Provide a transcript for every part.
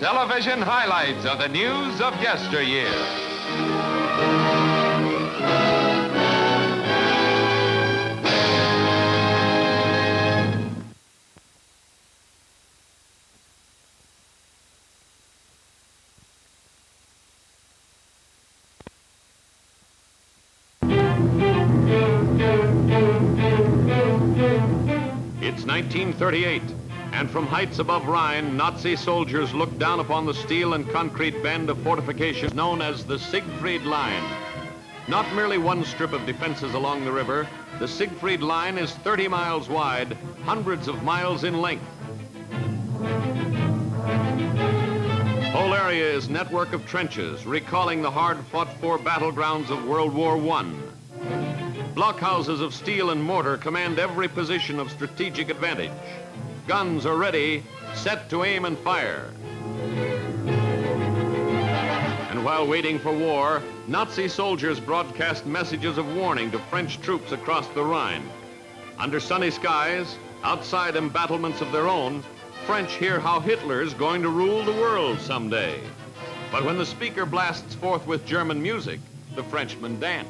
television highlights of the news of yesteryear. It's 1938, and from heights above Rhine, Nazi soldiers look down upon the steel and concrete band of fortifications known as the Siegfried Line. Not merely one strip of defenses along the river, the Siegfried Line is 30 miles wide, hundreds of miles in length. Whole area is network of trenches, recalling the hard-fought-for battlegrounds of World War I. Blockhouses of steel and mortar command every position of strategic advantage. Guns are ready, set to aim and fire. And while waiting for war, Nazi soldiers broadcast messages of warning to French troops across the Rhine. Under sunny skies, outside embattlements of their own, French hear how Hitler's going to rule the world someday. But when the speaker blasts forth with German music, the Frenchmen dance.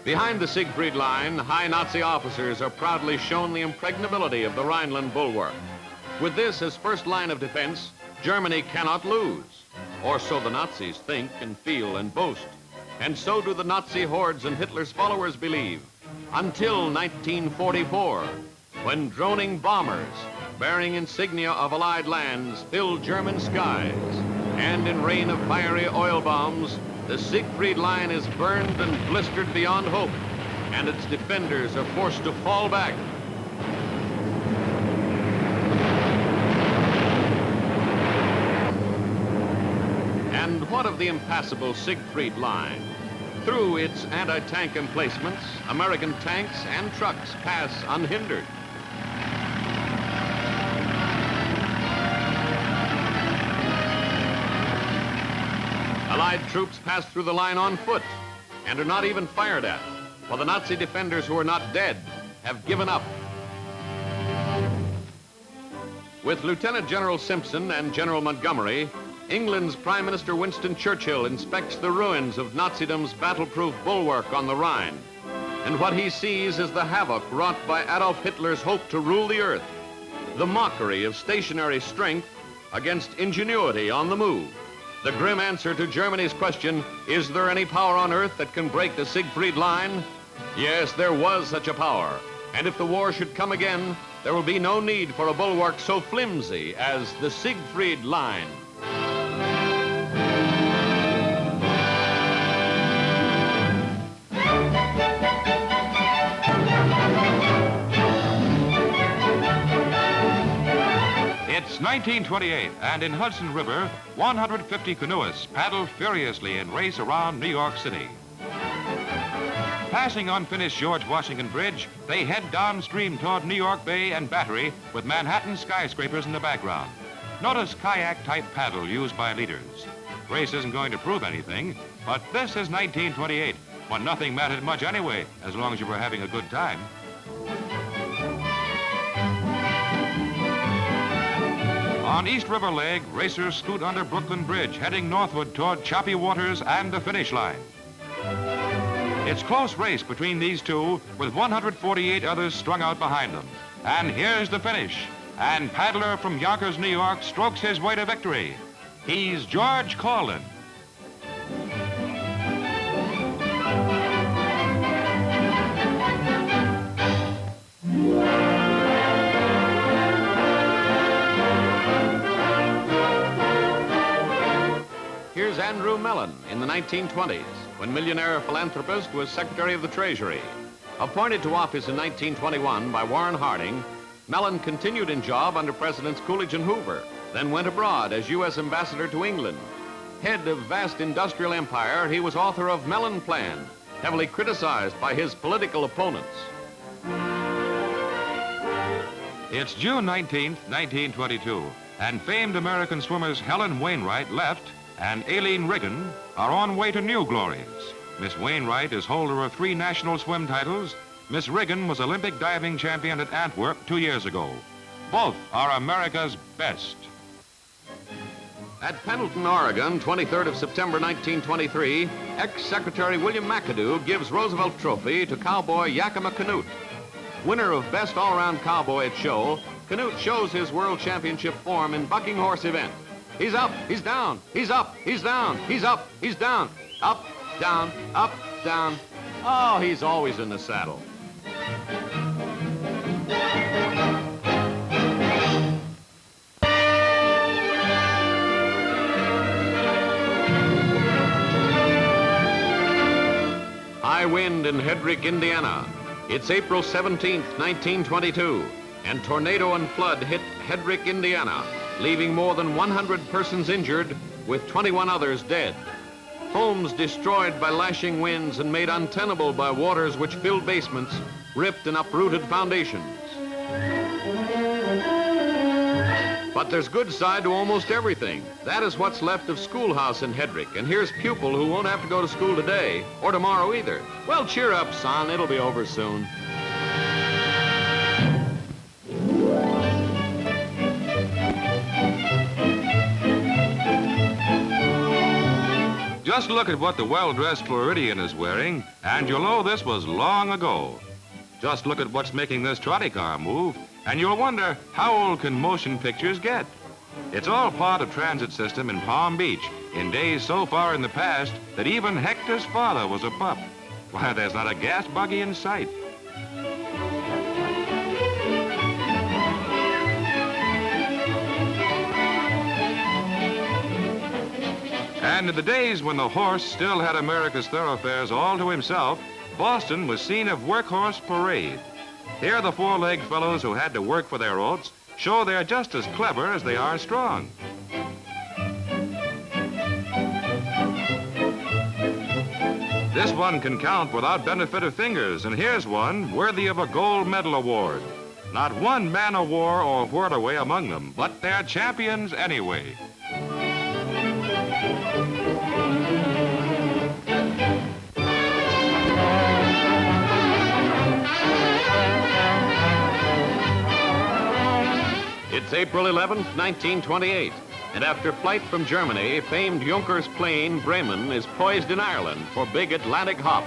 Behind the Siegfried Line, high Nazi officers are proudly shown the impregnability of the Rhineland bulwark. With this as first line of defense, Germany cannot lose. Or so the Nazis think and feel and boast. And so do the Nazi hordes and Hitler's followers believe. Until 1944, when droning bombers bearing insignia of Allied lands filled German skies. And in rain of fiery oil bombs, the Siegfried Line is burned and blistered beyond hope, and its defenders are forced to fall back. And what of the impassable Siegfried Line? Through its anti-tank emplacements, American tanks and trucks pass unhindered. Allied troops pass through the line on foot and are not even fired at, for the Nazi defenders who are not dead have given up. With Lieutenant General Simpson and General Montgomery, England's Prime Minister Winston Churchill inspects the ruins of Nazidom's battle-proof bulwark on the Rhine. And what he sees is the havoc wrought by Adolf Hitler's hope to rule the earth, the mockery of stationary strength against ingenuity on the move. The grim answer to Germany's question, is there any power on earth that can break the Siegfried Line? Yes, there was such a power. And if the war should come again, there will be no need for a bulwark so flimsy as the Siegfried Line. It's 1928, and in Hudson River, 150 canoeists paddle furiously and race around New York City. Passing unfinished George Washington Bridge, they head downstream toward New York Bay and Battery with Manhattan skyscrapers in the background. Notice kayak-type paddle used by leaders. Race isn't going to prove anything, but this is 1928, when nothing mattered much anyway, as long as you were having a good time. On East River Leg, racers scoot under Brooklyn Bridge, heading northward toward choppy waters and the finish line. It's close race between these two, with 148 others strung out behind them. And here's the finish. And paddler from Yonkers, New York, strokes his way to victory. He's George Corlin. Here's Andrew Mellon in the 1920s, when millionaire philanthropist was Secretary of the Treasury. Appointed to office in 1921 by Warren Harding, Mellon continued in job under Presidents Coolidge and Hoover, then went abroad as U.S. Ambassador to England. Head of vast industrial empire, he was author of Mellon Plan, heavily criticized by his political opponents. It's June 19th, 1922, and famed American swimmers Helen Wainwright left and Aileen Riggin are on way to new glories. Miss Wainwright is holder of 3 national swim titles. Miss Riggin was Olympic diving champion at Antwerp 2 years ago. Both are America's best. At Pendleton, Oregon, 23rd of September 1923, ex-Secretary William McAdoo gives Roosevelt Trophy to cowboy Yakima Canute. Winner of Best All-Around Cowboy at Show, Canute shows his World Championship form in bucking horse event. He's up, he's down, he's up, he's down, he's up, he's down, up, down, up, down. Oh, he's always in the saddle. High wind in Hedrick, Indiana. It's April 17th, 1922, and tornado and flood hit Hedrick, Indiana, leaving more than 100 persons injured, with 21 others dead. Homes destroyed by lashing winds and made untenable by waters which filled basements, ripped and uprooted foundations. But there's good side to almost everything. That is what's left of Schoolhouse in Hedrick, and here's pupil who won't have to go to school today, or tomorrow either. Well, cheer up, son. It'll be over soon. Just look at what the well-dressed Floridian is wearing, and you'll know this was long ago. Just look at what's making this trolley car move, and you'll wonder, how old can motion pictures get? It's all part of transit system in Palm Beach in days so far in the past that even Hector's father was a pup. Why, there's not a gas buggy in sight. And in the days when the horse still had America's thoroughfares all to himself, Boston was scene of workhorse parade. Here the 4-legged fellows who had to work for their oats show they're just as clever as they are strong. This one can count without benefit of fingers, and here's one worthy of a gold medal award. Not one man of war or whirlaway among them, but they're champions anyway. It's April 11th, 1928, and after flight from Germany, famed Junkers plane Bremen is poised in Ireland for big Atlantic hop.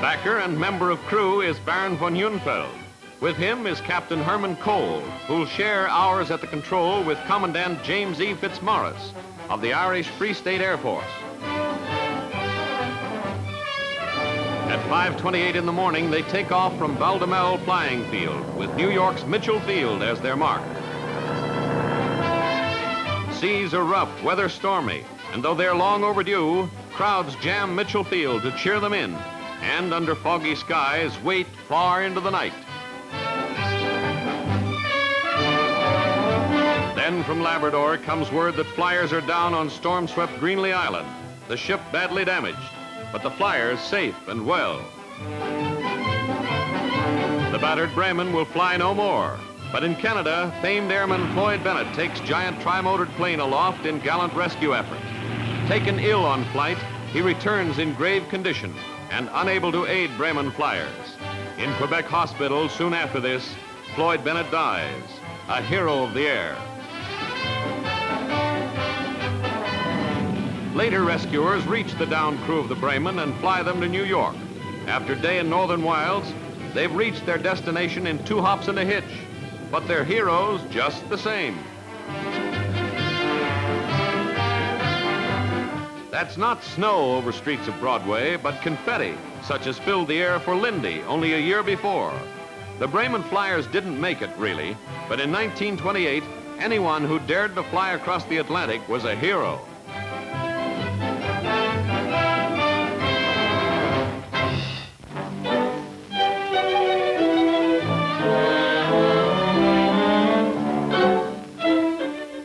Backer and member of crew is Baron von Junfeld. With him is Captain Herman Cole, who'll share hours at the control with Commandant James E. Fitzmaurice of the Irish Free State Air Force. At 5:28 in the morning, they take off from Valdemel Flying Field with New York's Mitchell Field as their mark. Seas are rough, weather stormy, and though they're long overdue, crowds jam Mitchell Field to cheer them in, and under foggy skies wait far into the night. Then from Labrador comes word that flyers are down on storm-swept Greenlee Island, the ship badly damaged, but the flyers safe and well. The battered Bremen will fly no more, but in Canada, famed airman Floyd Bennett takes giant tri-motored plane aloft in gallant rescue effort. Taken ill on flight, he returns in grave condition and unable to aid Bremen flyers. In Quebec hospital soon after this, Floyd Bennett dies, a hero of the air. Later rescuers reach the downed crew of the Bremen and fly them to New York. After a day in northern wilds, they've reached their destination in 2 hops and a hitch, but they're heroes just the same. That's not snow over streets of Broadway, but confetti, such as filled the air for Lindy only a year before. The Bremen flyers didn't make it, really, but in 1928, anyone who dared to fly across the Atlantic was a hero.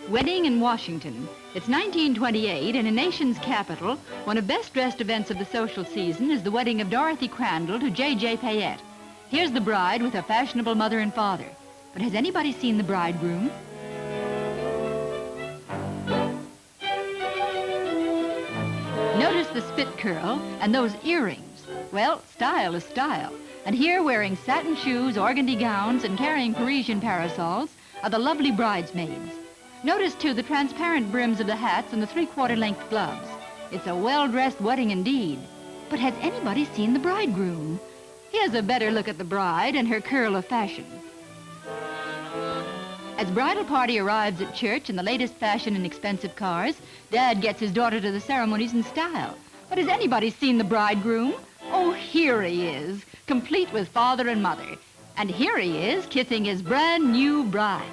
Wedding in Washington. It's 1928, and in nation's capital, one of best-dressed events of the social season is the wedding of Dorothy Crandall to J.J. Payette. Here's the bride with her fashionable mother and father. But has anybody seen the bridegroom? No the spit curl and those earrings. Well, style is style. And here, wearing satin shoes, organdy gowns, and carrying Parisian parasols, are the lovely bridesmaids. Notice, too, the transparent brims of the hats and the three-quarter length gloves. It's a well-dressed wedding indeed. But has anybody seen the bridegroom? Here's a better look at the bride and her curl of fashion. As bridal party arrives at church in the latest fashion and expensive cars, Dad gets his daughter to the ceremonies in style. But has anybody seen the bridegroom? Oh, here he is, complete with father and mother. And here he is, kissing his brand new bride.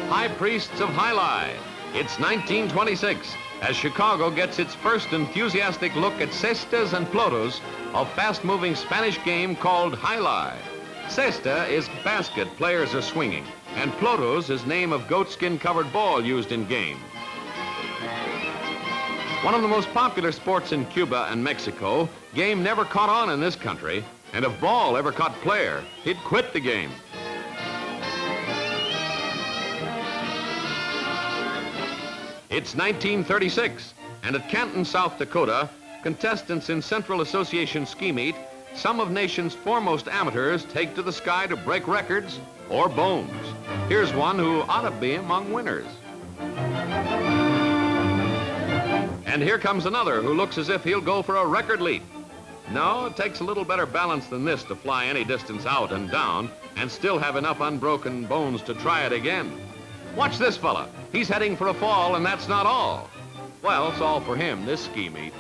High Priests of HALE. It's 1926 as Chicago gets its first enthusiastic look at cestas and plotos, a fast-moving Spanish game called HALE. Cesta is basket players are swinging, and plotos is name of goatskin-covered ball used in game. One of the most popular sports in Cuba and Mexico, game never caught on in this country, and if ball ever caught player, he'd quit the game. It's 1936, and at Canton, South Dakota, contestants in Central Association ski meet, some of nation's foremost amateurs take to the sky to break records or bones. Here's one who ought to be among winners. And here comes another who looks as if he'll go for a record leap. No, it takes a little better balance than this to fly any distance out and down and still have enough unbroken bones to try it again. Watch this fella. He's heading for a fall, and that's not all. Well, it's all for him, this ski meet.